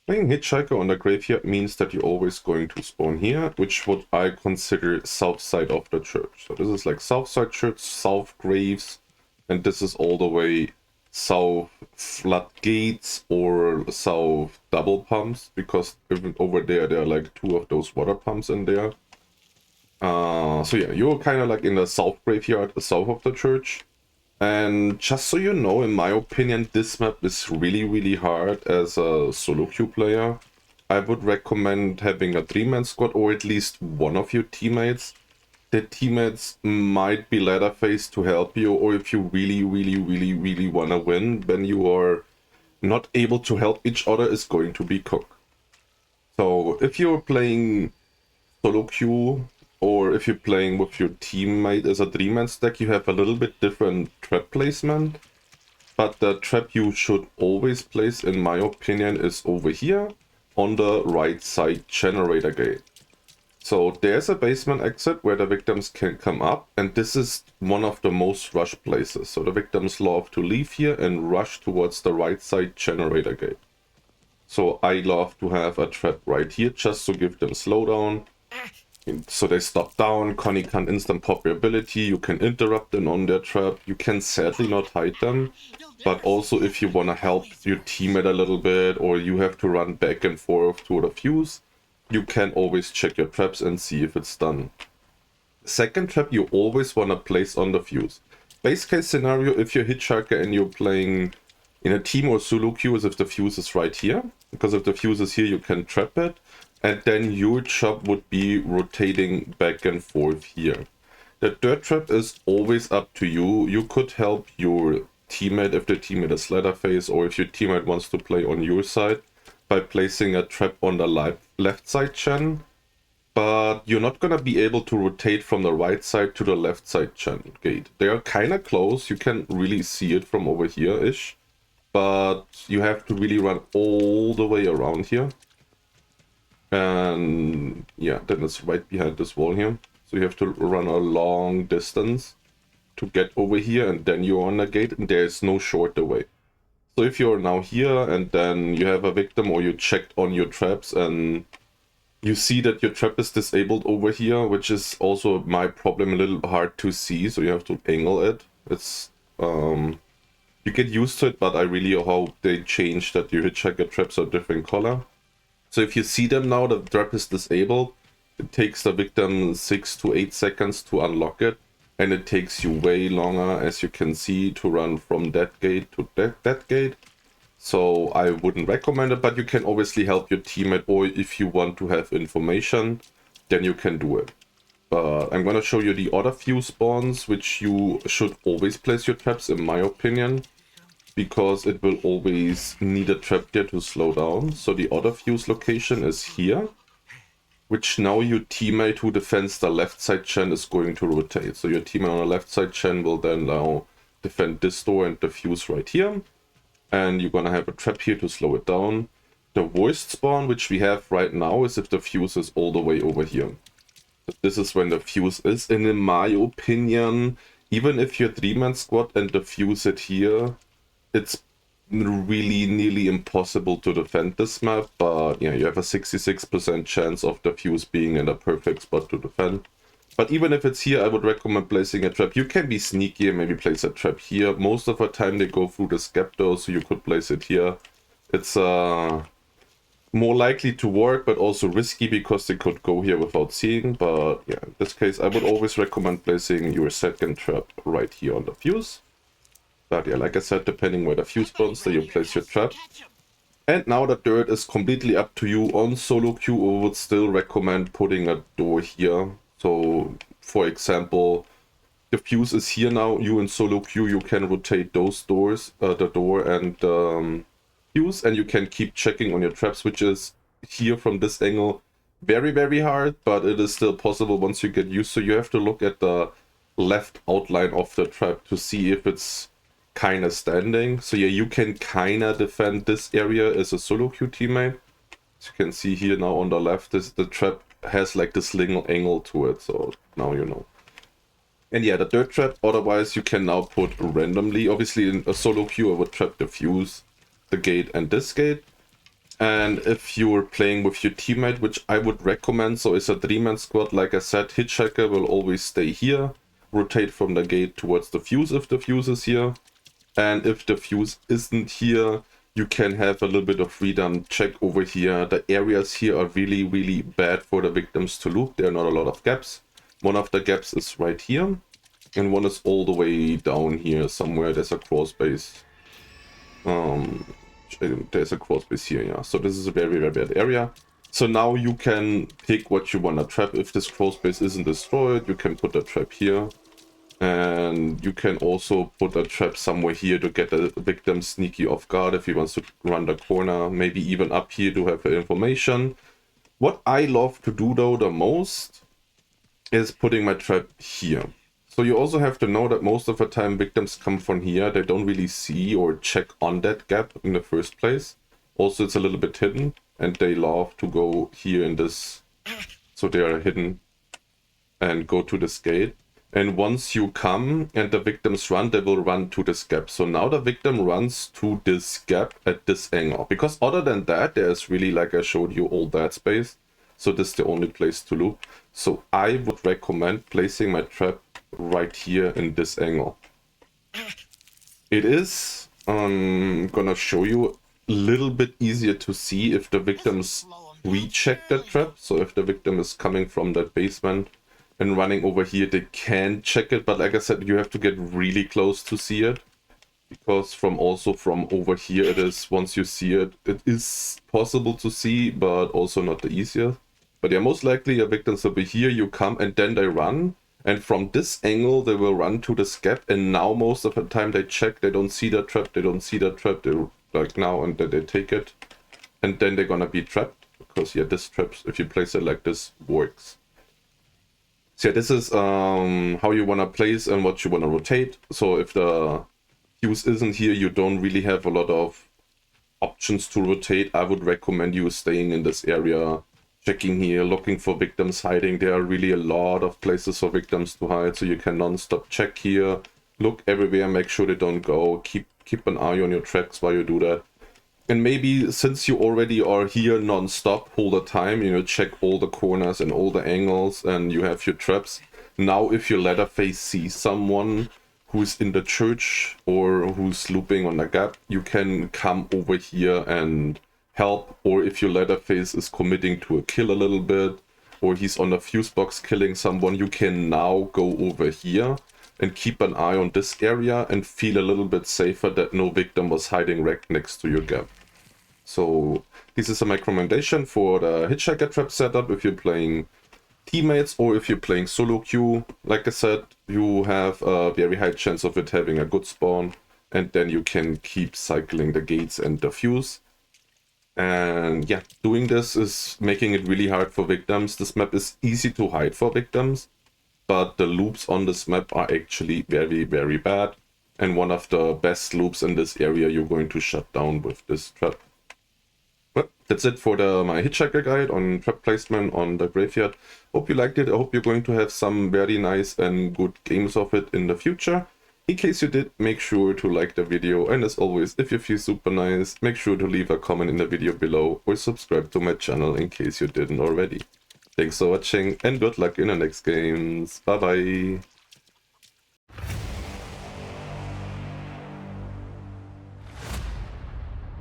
Playing Hitchhiker on the graveyard means that you're always going to spawn here, which what I consider south side of the church. So this is like south side church, south graves, and this is all the way south floodgates or south double pumps, because even over there are like 2 of those water pumps in there. So yeah, you're kind of like in the south graveyard, south of the church. And just so you know, in my opinion, this map is really hard as a solo queue player. I would recommend having a 3-man squad or at least one of your teammates. The teammates might be ladder phase to help you, or if you really want to win, then you are not able to help each other, is going to be cooked. So if you're playing solo queue, or if you're playing with your teammate as a 3-man stack, you have a little bit different trap placement. But the trap you should always place, in my opinion, is over here on the right side generator gate. So there's a basement exit where the victims can come up, and this is one of the most rushed places. So the victims love to leave here and rush towards the right side generator gate. So I love to have a trap right here just to give them slowdown. So they stop down, Connie can instant pop your ability, you can interrupt them on their trap, you can sadly not hide them, but also if you want to help your teammate a little bit, or you have to run back and forth to the fuse, you can always check your traps and see if it's done. Second trap you always want to place on the fuse. Base case scenario, if you're Hitchhiker and you're playing in a team or solo queue, is if the fuse is right here, because if the fuse is here you can trap it. And then your job would be rotating back and forth here. The third trap is always up to you. You could help your teammate if the teammate is ladder phase, or if your teammate wants to play on your side, by placing a trap on the left side gen. But you're not going to be able to rotate from the right side to the left side gen gate. They are kind of close. You can really see it from over here-ish. But you have to really run all the way around here. And yeah, then it's right behind this wall here. So you have to run a long distance to get over here, and then you're on the gate, and there's no shorter way. So if you're now here and then you have a victim, or you checked on your traps and you see that your trap is disabled over here, which is also my problem, a little hard to see, so you have to angle it. It's you get used to it, but I really hope they change that your Hitchhiker traps are different color. So if you see them now, the trap is disabled, it takes the victim 6 to 8 seconds to unlock it, and it takes you way longer, as you can see, to run from that gate to that gate. So I wouldn't recommend it, but you can obviously help your teammate, or if you want to have information, then you can do it. But I'm gonna show you the other fuse spawns, which you should always place your traps, in my opinion, because it will always need a trap there to slow down. So the other fuse location is here, which now your teammate who defends the left side gen is going to rotate. So your teammate on the left side gen will then now defend this door and the fuse right here. And you're gonna have a trap here to slow it down. The worst spawn which we have right now is if the fuse is all the way over here. This is when the fuse is, and in my opinion, even if you're 3-man squad and the fuse is here, it's really nearly impossible to defend this map. But yeah, you have a 66% chance of the fuse being in a perfect spot to defend. But even if it's here, I would recommend placing a trap. You can be sneaky and maybe place a trap here. Most of the time they go through the Skepto, so you could place it here. It's more likely to work, but also risky because they could go here without seeing. But yeah, in this case, I would always recommend placing your second trap right here on the fuse. But yeah, like I said, depending where the fuse spawns, there you place your trap. And now the third is completely up to you. On solo queue, I would still recommend putting a door here. So, for example, the fuse is here now. You in solo queue, you can rotate those doors, the door and fuse, and you can keep checking on your traps, which is here from this angle very hard, but it is still possible once you get used to. You have to look at the left outline of the trap to see if it's kind of standing. So yeah, you can kind of defend this area as a solo queue teammate. As you can see here now on the left, the trap has like this little angle to it, so now you know. And yeah, the third trap, otherwise you can now put randomly. Obviously in a solo queue I would trap the fuse, the gate and this gate. And if you're playing with your teammate, which I would recommend, so it's a 3-man squad, like I said, Hitchhiker will always stay here, rotate from the gate towards the fuse if the fuse is here. And if the fuse isn't here, you can have a little bit of freedom, check over here. The areas here are really, really bad for the victims to loop. There are not a lot of gaps. One of the gaps is right here, and one is all the way down here somewhere. There's a crawl space. There's a crawl space here, yeah. So this is a very, very bad area. So now you can pick what you want to trap. If this crawl space isn't destroyed, you can put a trap here. And you can also put a trap somewhere here to get the victim sneaky off guard if he wants to run the corner, maybe even up here to have information. What I love to do though the most is putting my trap here. So you also have to know that most of the time victims come from here. They don't really see or check on that gap in the first place. Also, it's a little bit hidden and they love to go here in this. So they are hidden and go to this gate. And once you come and the victims run, they will run to this gap. So now the victim runs to this gap at this angle. Because other than that, there's really, like I showed you, all that space. So this is the only place to loop. So I would recommend placing my trap right here in this angle. It is gonna show you a little bit easier to see if the victims recheck that trap. So if the victim is coming from that basement and running over here, they can check it, but like I said, you have to get really close to see it, because from over here it is, once you see it, it is possible to see, but also not the easiest. But yeah, most likely your victims will be here, you come and then they run, and from this angle they will run to this gap, and now most of the time they check, they don't see the trap, they like now, and then they take it, and then they're gonna be trapped, because yeah, this trap, if you place it like this, works. So yeah, this is how you want to place and what you want to rotate. So if the fuse isn't here, you don't really have a lot of options to rotate. I would recommend you staying in this area, checking here, looking for victims hiding. There are really a lot of places for victims to hide, so you can non-stop check here, look everywhere, make sure they don't go, keep an eye on your tracks while you do that. And maybe since you already are here non-stop all the time, you know, check all the corners and all the angles and you have your traps. Now if your Leatherface sees someone who's in the church or who's looping on the gap, you can come over here and help. Or if your Leatherface is committing to a kill a little bit, or he's on a fuse box killing someone, you can now go over here and keep an eye on this area and feel a little bit safer that no victim was hiding right next to your gap. So this is a recommendation for the Hitchhiker trap setup if you're playing teammates or if you're playing solo queue. Like I said, you have a very high chance of it having a good spawn, and then you can keep cycling the gates and the fuse. And yeah, doing this is making it really hard for victims. This map is easy to hide for victims, but the loops on this map are actually very, very bad. And one of the best loops in this area you're going to shut down with this trap. But that's it for my Hitchhiker guide on trap placement on the graveyard. Hope you liked it. I hope you're going to have some very nice and good games of it in the future. In case you did, make sure to like the video, and as always, if you feel super nice, make sure to leave a comment in the video below or subscribe to my channel in case you didn't already. Thanks for watching and good luck in the next games. Bye bye.